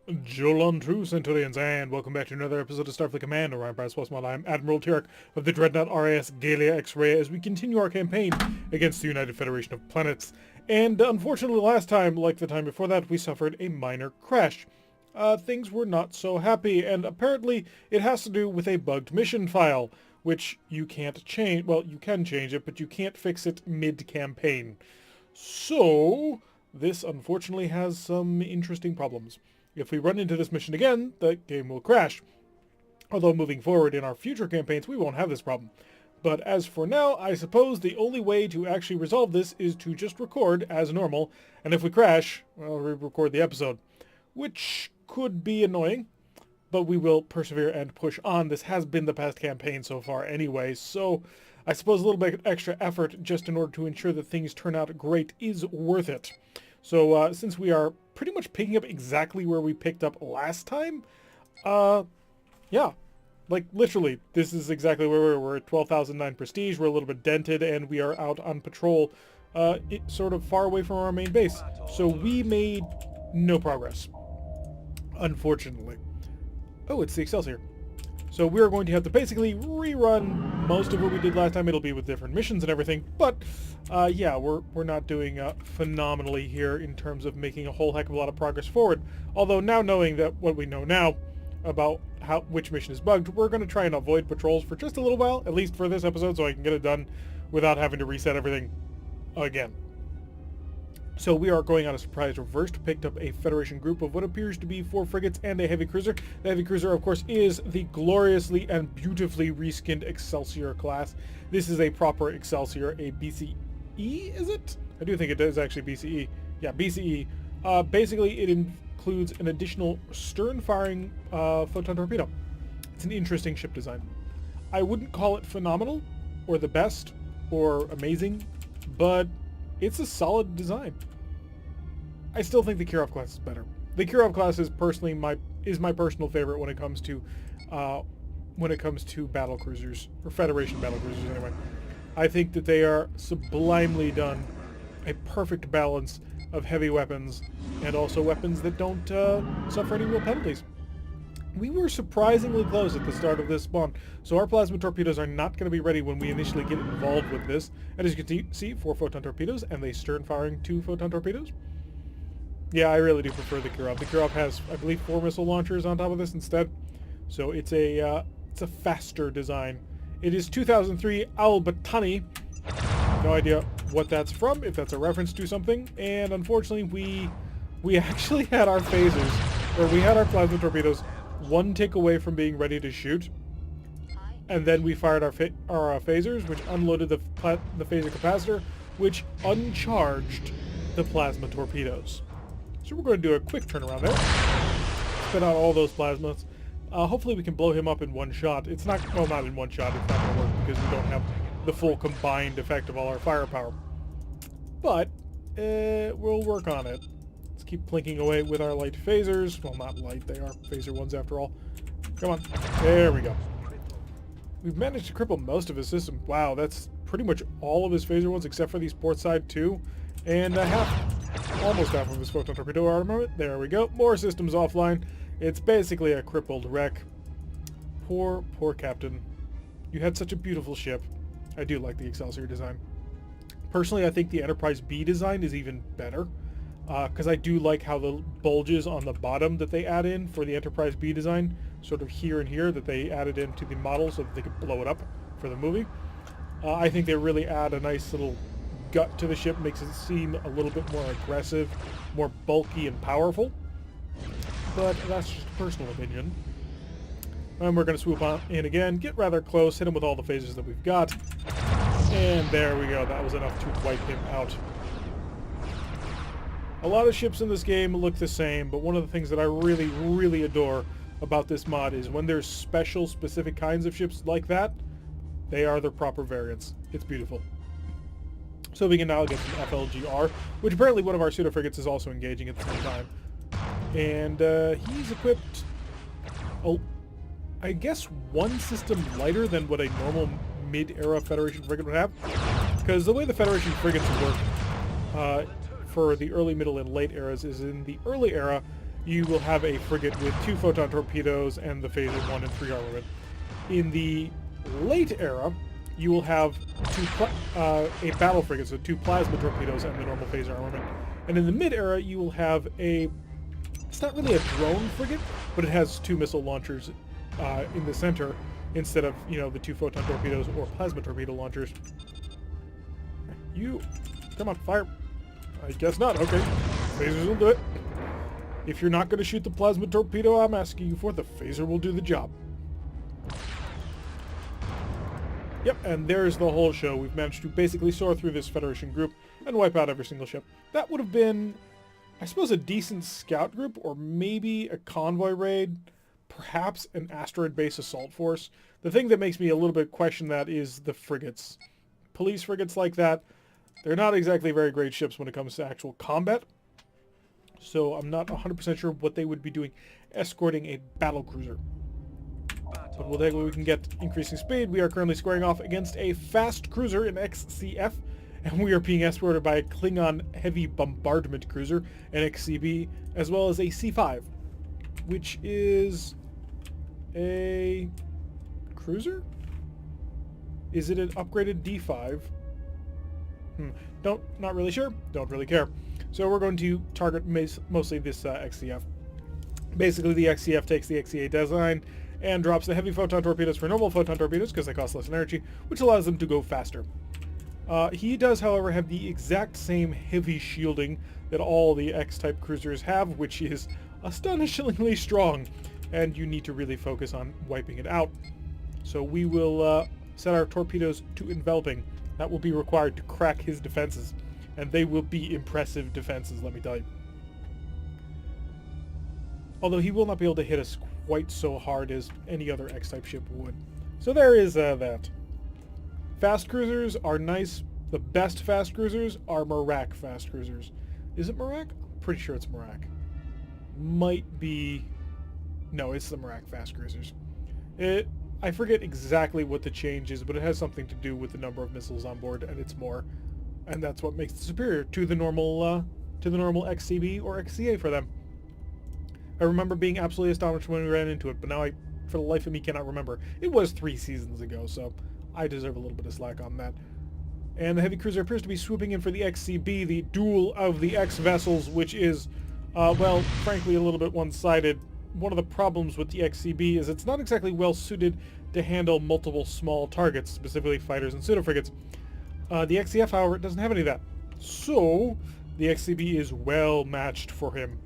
Jolan true Centurions, and welcome back to another episode of Starfleet Command, Orion Pirates Plus Mod. I'm Admiral Tyrek of the Dreadnought RAS Galia X-Ray as we continue our campaign against the United Federation of Planets. And unfortunately last time, like the time before that, we suffered a minor crash. Things were not so happy, and apparently it has to do with a bugged mission file, which you can't change. Well, you can change it, but you can't fix it mid-campaign. So, this unfortunately has some interesting problems. If we run into this mission again, the game will crash. Although moving forward in our future campaigns, we won't have this problem. But as for now, I suppose the only way to actually resolve this is to just record as normal, and if we crash, well, re-record the episode. Which could be annoying, but we will persevere and push on. This has been the past campaign so far anyway, so I suppose a little bit extra effort just in order to ensure that things turn out great is worth it. So since we are pretty much picking up exactly where we picked up last time, yeah, like literally, this is exactly where we were. We're at 12,009 prestige, we're a little bit dented, and we are out on patrol, sort of far away from our main base. So we made no progress, unfortunately. Oh, it's the Excelsior. So we're going to have to basically rerun most of what we did last time. It'll be with different missions and everything, but yeah, we're not doing phenomenally here in terms of making a whole heck of a lot of progress forward. Although now knowing that what we know now about which mission is bugged, we're going to try and avoid patrols for just a little while, at least for this episode, so I can get it done without having to reset everything again. So we are going on a surprise reverse, picked up a Federation group of what appears to be 4 frigates and a heavy cruiser. The heavy cruiser, of course, is the gloriously and beautifully reskinned Excelsior class. This is a proper Excelsior, a BCE, is it? I do think it is actually BCE. Yeah, BCE. Basically, it includes an additional stern-firing photon torpedo. It's an interesting ship design. I wouldn't call it phenomenal, or the best, or amazing, but it's a solid design. I still think the Kirov class is better. The Kirov class is personally my personal favorite when it comes to battle cruisers, or Federation battle cruisers anyway. I think that they are sublimely done, a perfect balance of heavy weapons and also weapons that don't suffer any real penalties. We were surprisingly close at the start of this spawn, so our plasma torpedoes are not going to be ready when we initially get involved with this. And as you can see, 4 photon torpedoes and they stern-firing 2 photon torpedoes. Yeah, I really do prefer the Kirov. The Kirov has, I believe, 4 missile launchers on top of this instead, so it's a faster design. It is 2003 Al-Batani. No idea what that's from, if that's a reference to something. And unfortunately, we actually had our phasers, or we had our plasma torpedoes, 1 tick away from being ready to shoot, and then we fired our phasers, which unloaded the phaser capacitor, which uncharged the plasma torpedoes. So we're going to do a quick turnaround there, spin out all those plasmas. Hopefully we can blow him up in one shot. It's not, well, not in one shot, it's not going to work because we don't have the full combined effect of all our firepower. But we'll work on it. Let's keep plinking away with our light phasers. Well, not light, they are phaser ones after all. Come on. There we go. We've managed to cripple most of his system. Wow, that's pretty much all of his phaser ones except for these port side 2. And almost half of his photon torpedo armament. There we go. More systems offline. It's basically a crippled wreck. Poor captain. You had such a beautiful ship. I do like the Excelsior design. Personally, I think the Enterprise B design is even better. Because I do like how the bulges on the bottom that they add in for the Enterprise B design, sort of here and here, that they added into the model so that they could blow it up for the movie. I think they really add a nice little gut to the ship, makes it seem a little bit more aggressive, more bulky and powerful. But that's just a personal opinion. And we're going to swoop on in again, get rather close, hit him with all the phasers that we've got. And there we go, that was enough to wipe him out. A lot of ships in this game look the same, but one of the things that I really, really adore about this mod is when there's special, specific kinds of ships like that, they are their proper variants. It's beautiful. So we can now get some FLGR, which apparently one of our pseudo-frigates is also engaging at the same time. And he's equipped, I guess, 1 system lighter than what a normal mid-era Federation frigate would have. Because the way the Federation frigates work for the early, middle, and late eras is in the early era, you will have a frigate with 2 photon torpedoes and the phaser 1 and 3 armament. In the late era, you will have a battle frigate, so 2 plasma torpedoes and the normal phaser armament. And in the mid-era, you will have it's not really a drone frigate, but it has 2 missile launchers in the center instead of, the 2 photon torpedoes or plasma torpedo launchers. Come on, fire. I guess not. Okay, phasers will do it. If you're not going to shoot the plasma torpedo I'm asking you for, the phaser will do the job. Yep, and there's the whole show. We've managed to basically soar through this Federation group and wipe out every single ship. That would have been, I suppose, a decent scout group, or maybe a convoy raid, perhaps an asteroid base assault force. The thing that makes me a little bit question that is the frigates. Police frigates like that, they're not exactly very great ships when it comes to actual combat. So I'm not 100% sure what they would be doing escorting a battle cruiser. But we'll take what we can get. Increasing speed. We are currently squaring off against a fast cruiser in XCF, and we are being escorted by a Klingon heavy bombardment cruiser, an XCB, as well as a C5, which is a cruiser? Is it an upgraded D5? Not really sure. Don't really care. So we're going to target mostly this XCF. Basically, the XCF takes the XCA design and drops the heavy photon torpedoes for normal photon torpedoes because they cost less energy, which allows them to go faster. He does, however, have the exact same heavy shielding that all the X-type cruisers have, which is astonishingly strong, and you need to really focus on wiping it out. So we will set our torpedoes to enveloping. That will be required to crack his defenses, and they will be impressive defenses, let me tell you. Although he will not be able to hit us quite so hard as any other X-type ship would. So there is that. Fast cruisers are nice. The best fast cruisers are Merak fast cruisers. Is it Merak? I'm pretty sure it's Merak. Might be... No, it's the Merak fast cruisers. I forget exactly what the change is, but it has something to do with the number of missiles on board, and it's more. And that's what makes it superior to the normal XCB or XCA for them. I remember being absolutely astonished when we ran into it, but now I, for the life of me, cannot remember. It was 3 seasons ago, so I deserve a little bit of slack on that. And the heavy cruiser appears to be swooping in for the XCB, the duel of the X vessels, which is, well, frankly, a little bit one-sided. One of the problems with the XCB is it's not exactly well suited to handle multiple small targets, specifically fighters and pseudo-frigates. The XCF, however, doesn't have any of that. So, the XCB is well matched for him.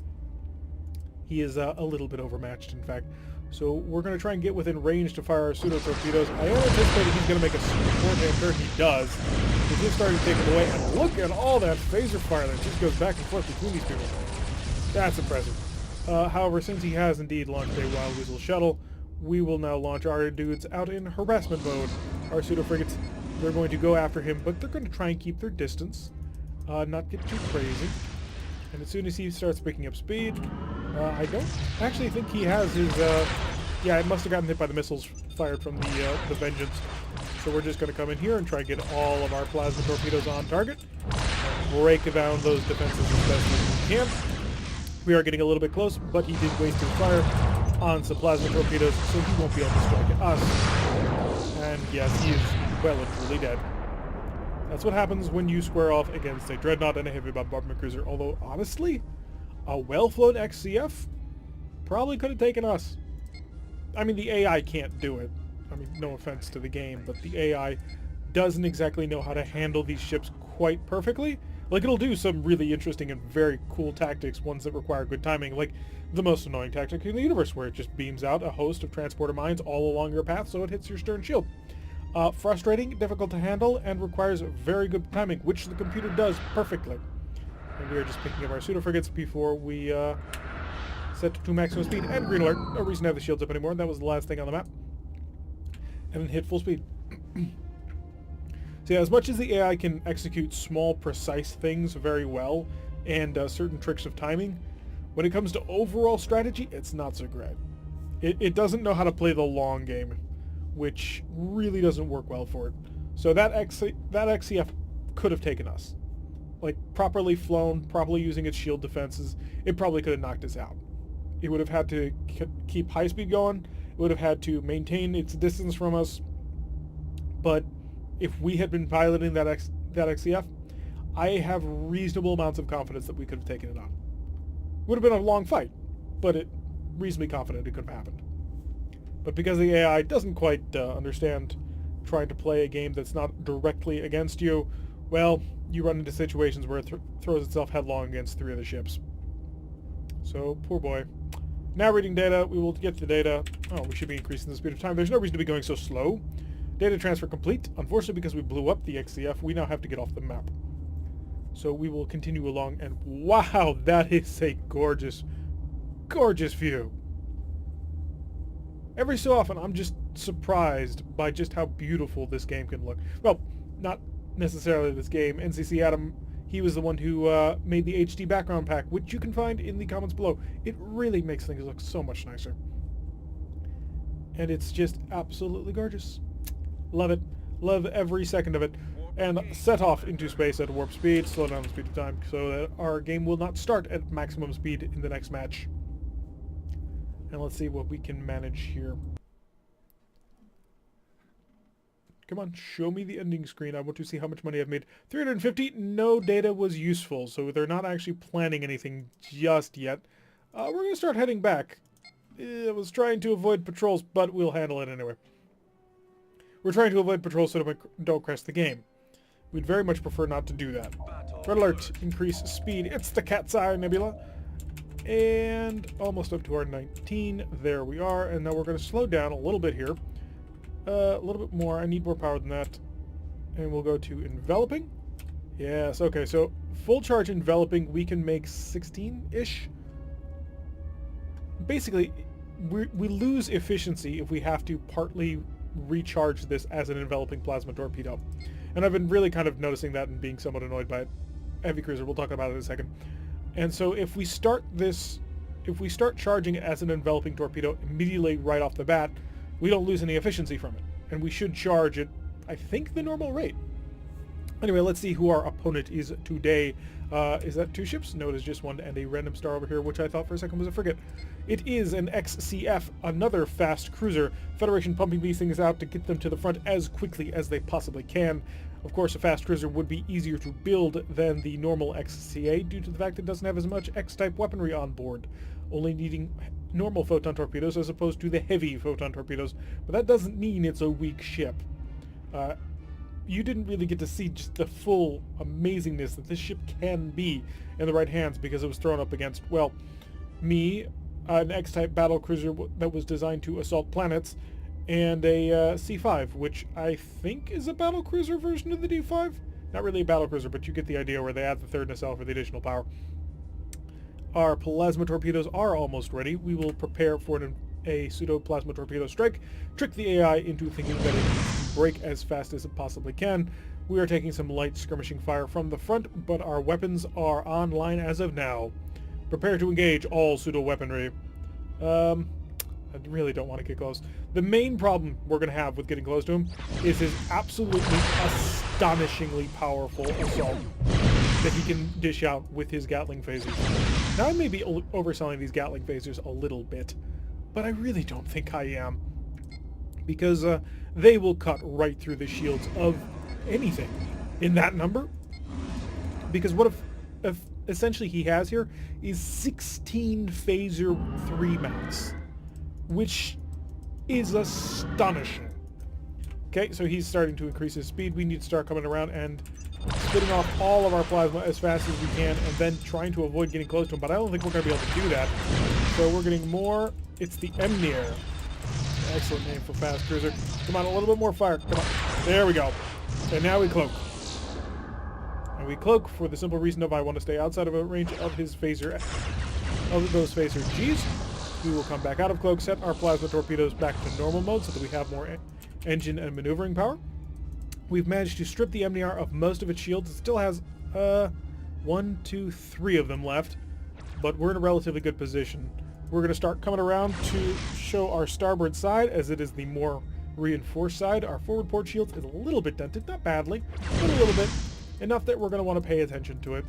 He is a little bit overmatched, in fact. So we're going to try and get within range to fire our pseudo-torpedoes. I am anticipating he's going to make a forehand turn. He does. He just started taking it away. And look at all that phaser fire that just goes back and forth between these people. That's impressive. However, since he has indeed launched a Wild Weasel shuttle, we will now launch our dudes out in harassment mode. Our pseudo-frigates, they're going to go after him, but they're going to try and keep their distance. Not get too crazy. And as soon as he starts picking up speed, I don't actually think he has his, yeah, it must have gotten hit by the missiles fired from the Vengeance. So we're just going to come in here and try and get all of our plasma torpedoes on target. And break down those defenses as best as we can. We are getting a little bit close, but he did waste his fire on some plasma torpedoes, so he won't be able to strike at us. And yes, he is well and truly dead. That's what happens when you square off against a dreadnought and a heavy bombardment cruiser. Although, honestly, a well-flown XCF probably could have taken us. I mean, the AI can't do it. I mean, no offense to the game, but the AI doesn't exactly know how to handle these ships quite perfectly. Like, it'll do some really interesting and very cool tactics, ones that require good timing, like the most annoying tactic in the universe, where it just beams out a host of transporter mines all along your path so it hits your stern shield. Frustrating, difficult to handle, and requires very good timing, which the computer does perfectly. And we are just picking up our pseudo-frigates before we set to maximum speed. And green alert. No reason to have the shields up anymore. That was the last thing on the map. And then hit full speed. So yeah, as much as the AI can execute small, precise things very well, and certain tricks of timing, when it comes to overall strategy, it's not so great. It doesn't know how to play the long game, which really doesn't work well for it. So that XCF could have taken us. Like, properly flown, properly using its shield defenses, it probably could have knocked us out. It would have had to keep high speed going. It would have had to maintain its distance from us. But if we had been piloting that XCF, I have reasonable amounts of confidence that we could have taken it on. It would have been a long fight, but it reasonably confident it could have happened. But because the AI doesn't quite understand trying to play a game that's not directly against you, well, you run into situations where it throws itself headlong against 3 of the ships. So, poor boy. Now reading data, we will get the data. Oh, we should be increasing the speed of time. There's no reason to be going so slow. Data transfer complete. Unfortunately, because we blew up the XCF, we now have to get off the map. So we will continue along, and wow, that is a gorgeous, gorgeous view. Every so often, I'm just surprised by just how beautiful this game can look. Well, not necessarily this game. NCC Adam, he was the one who made the HD background pack, which you can find in the comments below. It really makes things look so much nicer. And it's just absolutely gorgeous. Love it. Love every second of it. And set off into space at warp speed, slow down the speed of time, so that our game will not start at maximum speed in the next match. And let's see what we can manage here. Come on, show me the ending screen. I want to see how much money I've made. 350, no data was useful, so they're not actually planning anything just yet. We're going to start heading back. I was trying to avoid patrols, but we'll handle it anyway. We're trying to avoid patrols so that we don't crash the game. We'd very much prefer not to do that. Red alert, increase speed. It's the Cat's Eye Nebula. And almost up to our 19. There we are. And now we're going to slow down a little bit here. A little bit more. I need more power than that. And we'll go to enveloping. Yes, okay. So full charge enveloping, we can make 16-ish. Basically, we lose efficiency if we have to partly recharge this as an enveloping plasma torpedo. And I've been really kind of noticing that and being somewhat annoyed by it. Heavy cruiser, we'll talk about it in a second. And so if we start charging it as an enveloping torpedo immediately right off the bat, we don't lose any efficiency from it. And we should charge at, I think, the normal rate. Anyway, let's see who our opponent is today. Is that 2 ships? No, it is just 1 and a random star over here, which I thought for a second was a frigate. It is an XCF, another fast cruiser. Federation pumping these things out to get them to the front as quickly as they possibly can. Of course, a fast cruiser would be easier to build than the normal XCA due to the fact it doesn't have as much X-type weaponry on board, only needing normal photon torpedoes as opposed to the heavy photon torpedoes. But that doesn't mean it's a weak ship. You didn't really get to see just the full amazingness that this ship can be in the right hands because it was thrown up against, well, me, an X-type battle cruiser that was designed to assault planets, and a C-5, which I think is a battle cruiser version of the D-5. Not really a battle cruiser, but you get the idea where they add the third nacelle for the additional power. Our plasma torpedoes are almost ready. We will prepare for a pseudo-plasma torpedo strike, trick the AI into thinking that it needs to break as fast as it possibly can. We are taking some light skirmishing fire from the front, but our weapons are online as of now. Prepare to engage all pseudo-weaponry. I really don't want to get close. The main problem we're going to have with getting close to him is his absolutely astonishingly powerful assault that he can dish out with his Gatling phasers. Now I may be overselling these Gatling phasers a little bit, but I really don't think I am, because they will cut right through the shields of anything in that number. Because what if essentially he has here is 16 phaser 3 mounts, which is astonishing. Okay, so he's starting to increase his speed. We need to start coming around and spitting off all of our plasma as fast as we can, and then trying to avoid getting close to him. But I don't think we're going to be able to do that. So we're getting more. It's the Emnir. Excellent name for fast cruiser. Come on, a little bit more fire. Come on. There we go. And now we cloak. And we cloak for the simple reason of I want to stay outside of a range of his phaser, of those phaser Gs. We will come back out of cloak, set our plasma torpedoes back to normal mode so that we have more engine and maneuvering power. We've managed to strip the Emnir of most of its shields. It still has 1, 2, 3 of them left, but we're in a relatively good position. We're going to start coming around to show our starboard side, as it is the more reinforced side. Our forward port shields is a little bit dented, not badly, but a little bit, enough that we're going to want to pay attention to it.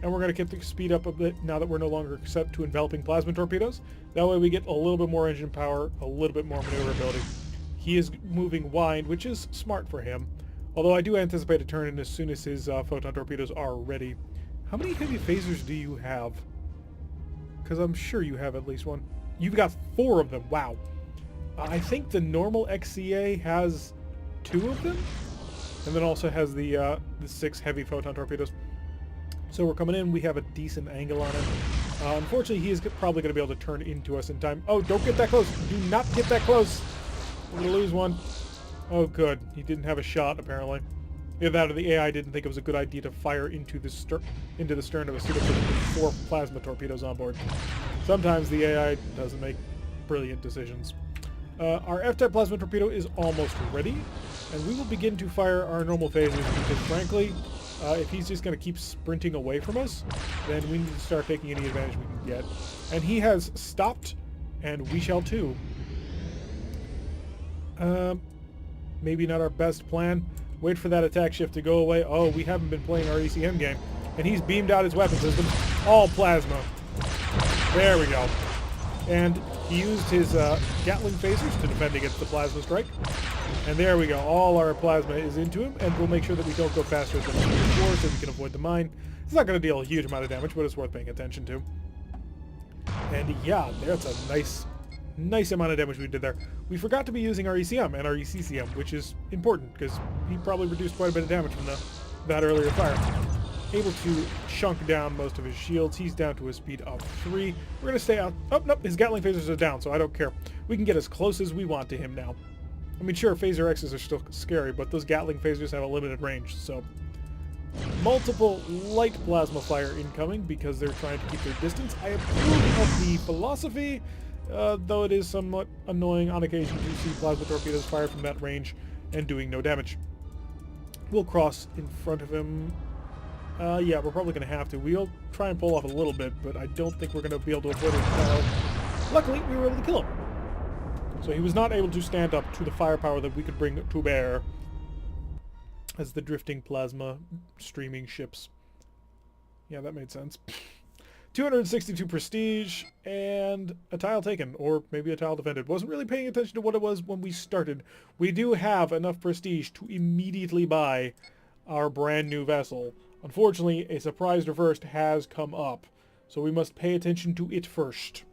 and we're going to keep the speed up a bit now that we're no longer set to enveloping plasma torpedoes. That way we get a little bit more engine power, a little bit more maneuverability. He is moving wide, which is smart for him, although I do anticipate a turn in as soon as his photon torpedoes are ready. How many heavy phasers do you have? Because I'm sure you have at least one. You've got 4 of them. Wow. I think the normal XCA has 2 of them, and then also has the 6 heavy photon torpedoes. So we're coming in. We have a decent angle on him. Unfortunately, he is probably going to be able to turn into us in time. Oh, don't get that close. Do not get that close. We're going to lose one. Oh, good. He didn't have a shot, apparently. Either that or the AI didn't think it was a good idea to fire into the stern of a pseudo-ship with 4 plasma torpedoes on board. Sometimes the AI doesn't make brilliant decisions. Our F-type plasma torpedo is almost ready, and we will begin to fire our normal phasers because, frankly, if he's just going to keep sprinting away from us, then we need to start taking any advantage we can get. And he has stopped, and we shall too. Maybe not our best plan. Wait for that attack shift to go away. Oh, we haven't been playing our ECM game. And he's beamed out his weapon system. All plasma. There we go. And he used his Gatling phasers to defend against the plasma strike. And there we go. All our plasma is into him, and we'll make sure that we don't go faster than before so we can avoid the mine. It's not going to deal a huge amount of damage, but it's worth paying attention to. And yeah, that's a nice amount of damage we did there. We forgot to be using our ECM and our ECCM, which is important because he probably reduced quite a bit of damage from that earlier fire. Able to chunk down most of his shields. He's down to a speed of 3. We're going to stay out. Oh, nope, his Gatling phasers are down, so I don't care. We can get as close as we want to him now. I mean, sure, Phaser X's are still scary, but those Gatling phasers have a limited range, so... Multiple light plasma fire incoming because they're trying to keep their distance. I approve of the philosophy, though it is somewhat annoying on occasion to see plasma torpedoes fire from that range and doing no damage. We'll cross in front of him. Yeah, we're probably going to have to. We'll try and pull off a little bit, but I don't think we're going to be able to avoid it. Luckily, we were able to kill him. So he was not able to stand up to the firepower that we could bring to bear as the drifting plasma streaming ships. Yeah, that made sense. 262 prestige and a tile taken, or maybe a tile defended. Wasn't really paying attention to what it was when we started. We do have enough prestige to immediately buy our brand new vessel. Unfortunately, a surprise reversed has come up, so we must pay attention to it first.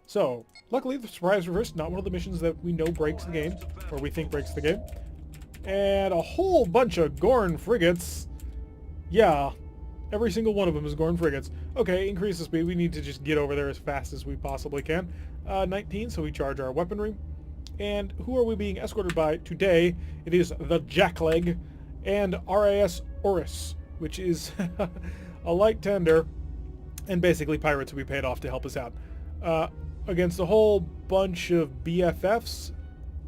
So, luckily the surprise reversed, not one of the missions that we know breaks the game, or we think breaks the game. And a whole bunch of Gorn frigates. Yeah, every single one of them is Gorn frigates. Okay, increase the speed. We need to just get over there as fast as we possibly can. 19, so we charge our weaponry. And who are we being escorted by today? It is the Jackleg and RAS Oris, which is a light tender, and basically pirates we paid off to help us out. Against a whole bunch of BFFs,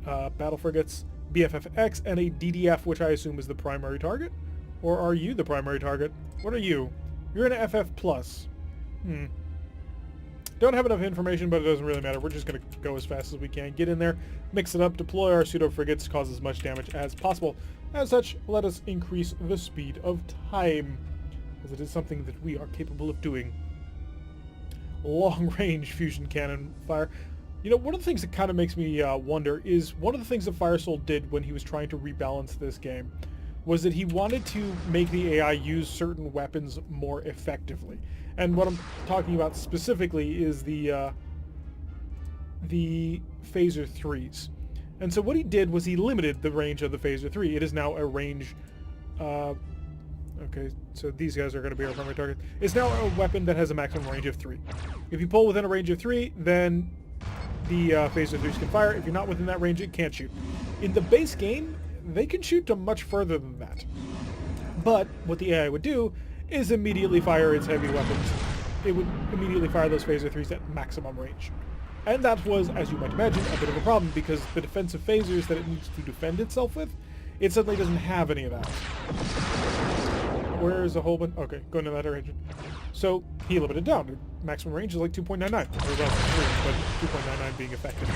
battle frigates, BFFX, and a DDF, which I assume is the primary target? Or are you the primary target? What are you? You're an FF+. Don't have enough information, but it doesn't really matter. We're just going to go as fast as we can. Get in there, mix it up, deploy our pseudo-frigates, cause as much damage as possible. As such, let us increase the speed of time, as it is something that we are capable of doing. Long-range fusion cannon fire. You know, one of the things that kind of makes me wonder is one of the things that Firesoul did when he was trying to rebalance this game was that he wanted to make the AI use certain weapons more effectively. And what I'm talking about specifically is the Phaser 3s. And so what he did was he limited the range of the Phaser 3. It is now a range... okay, so these guys are going to be our primary target. It's now a weapon that has a maximum range of 3. If you pull within a range of 3, then the Phaser 3s can fire. If you're not within that range, it can't shoot. In the base game, they can shoot to much further than that. But what the AI would do is immediately fire its heavy weapons. It would immediately fire those Phaser 3s at maximum range. And that was, as you might imagine, a bit of a problem because the defensive phasers that it needs to defend itself with, it suddenly doesn't have any of that. Where's a whole bunch? Okay, going in that direction. So he limited down. The maximum range is like 2.99, or well, 3, but 2.99 being effective.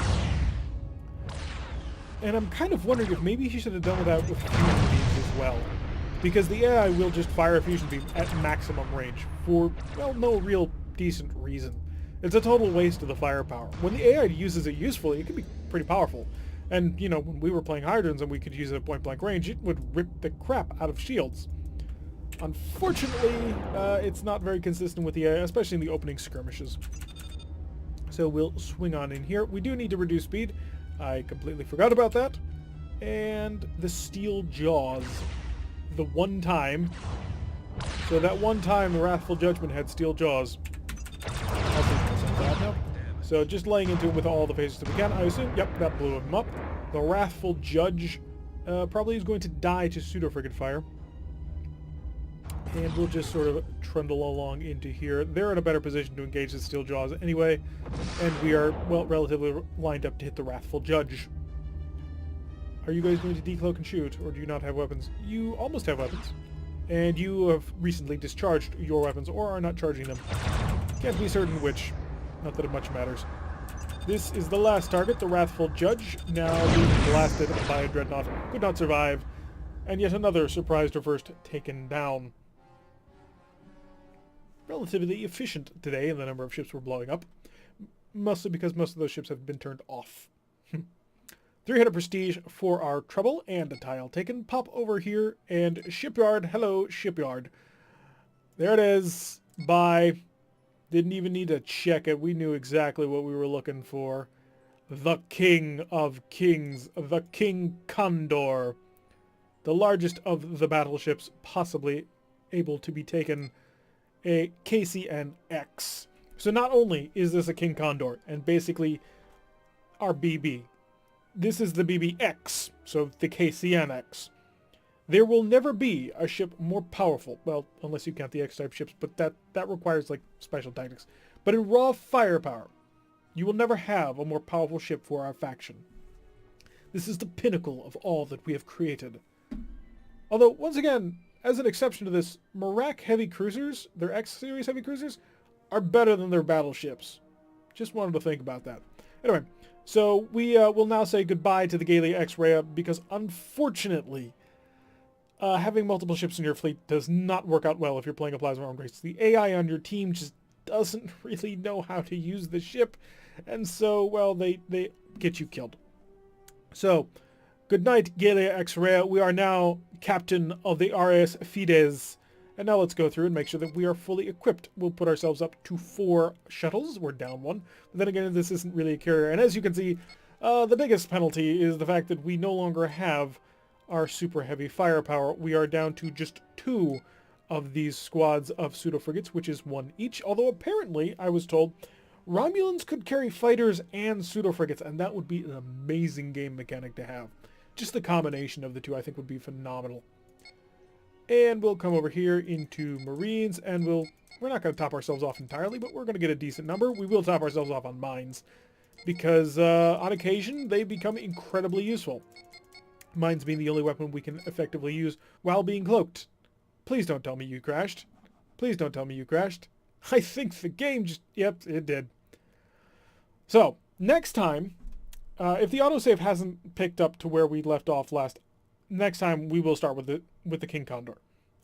And I'm kind of wondering if maybe he should have done that with fusion beams as well. because the AI will just fire a fusion beam at maximum range for, well, no real decent reason. It's a total waste of the firepower. When the AI uses it usefully, it can be pretty powerful. And, you know, when we were playing Hydrons and we could use it at point-blank range, it would rip the crap out of shields. Unfortunately, it's not very consistent with the AI, especially in the opening skirmishes. So we'll swing on in here. We do need to reduce speed. I completely forgot about that. And the steel jaws. The one time. So that one time the Wrathful Judgment had steel jaws. I'll take myself out now. So just laying into him with all the phases that we can, I assume. Yep, that blew him up. The Wrathful Judge probably is going to die to pseudo-frigate fire. And we'll just sort of trundle along into here. They're in a better position to engage the steel jaws anyway. And we are, well, relatively lined up to hit the Wrathful Judge. Are you guys going to decloak and shoot, or do you not have weapons? You almost have weapons. And you have recently discharged your weapons, or are not charging them. Can't be certain which. Not that it much matters. This is the last target, the Wrathful Judge, now being blasted by a dreadnought. Could not survive. And yet another surprised or first taken down. Relatively efficient today in the number of ships we're blowing up. Mostly because most of those ships have been turned off. 300 prestige for our trouble and a tile taken. Pop over here and shipyard. Hello, shipyard. There it is. Bye. Didn't even need to check it. We knew exactly what we were looking for. The King of Kings. The King Condor. The largest of the battleships possibly able to be taken. A KCNX. So not only is this a King Condor and basically our BB, this is the BBX, so the KCNX. There will never be a ship more powerful, well, unless you count the X-type ships, but that requires like special tactics. But in raw firepower, you will never have a more powerful ship for our faction. This is the pinnacle of all that we have created. Although, once again, as an exception to this, Marak heavy cruisers, their X-series heavy cruisers, are better than their battleships. Just wanted to think about that. Anyway, so we will now say goodbye to the Gallia X-Ray because unfortunately, having multiple ships in your fleet does not work out well if you're playing a plasma armed race. The AI on your team just doesn't really know how to use the ship, and so, well, they get you killed. So, good night, Gallia X-Ray. We are now captain of the RAS Fides. And now let's go through and make sure that we are fully equipped. We'll put ourselves up to 4 shuttles. We're down 1. But then again, this isn't really a carrier. And as you can see, the biggest penalty is the fact that we no longer have our super heavy firepower. We are down to just 2 of these squads of pseudo-frigates, which is 1 each. Although apparently, I was told, Romulans could carry fighters and pseudo-frigates, and that would be an amazing game mechanic to have. Just the combination of the two, I think, would be phenomenal. And we'll come over here into Marines, and we're not going to top ourselves off entirely, but we're going to get a decent number. We will top ourselves off on mines, because on occasion, they become incredibly useful. Mines being the only weapon we can effectively use while being cloaked. Please don't tell me you crashed. Please don't tell me you crashed. I think the game just... Yep, it did. So, next time, if the autosave hasn't picked up to where we left off last, next time we will start with the King Condor.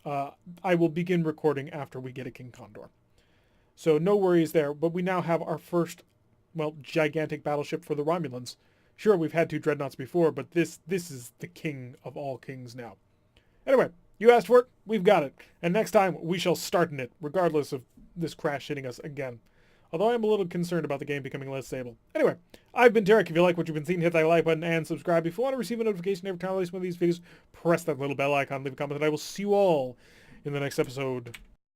I will begin recording after we get a King Condor. So no worries there, but we now have our first, well, gigantic battleship for the Romulans. Sure, we've had 2 dreadnoughts before, but this is the king of all kings now. Anyway, you asked for it, we've got it. And next time, we shall start in it, regardless of this crash hitting us again. Although I'm a little concerned about the game becoming less stable. Anyway, I've been Tarek. If you like what you've been seeing, hit that like button and subscribe. If you want to receive a notification every time I release one of these videos, press that little bell icon, leave a comment, and I will see you all in the next episode.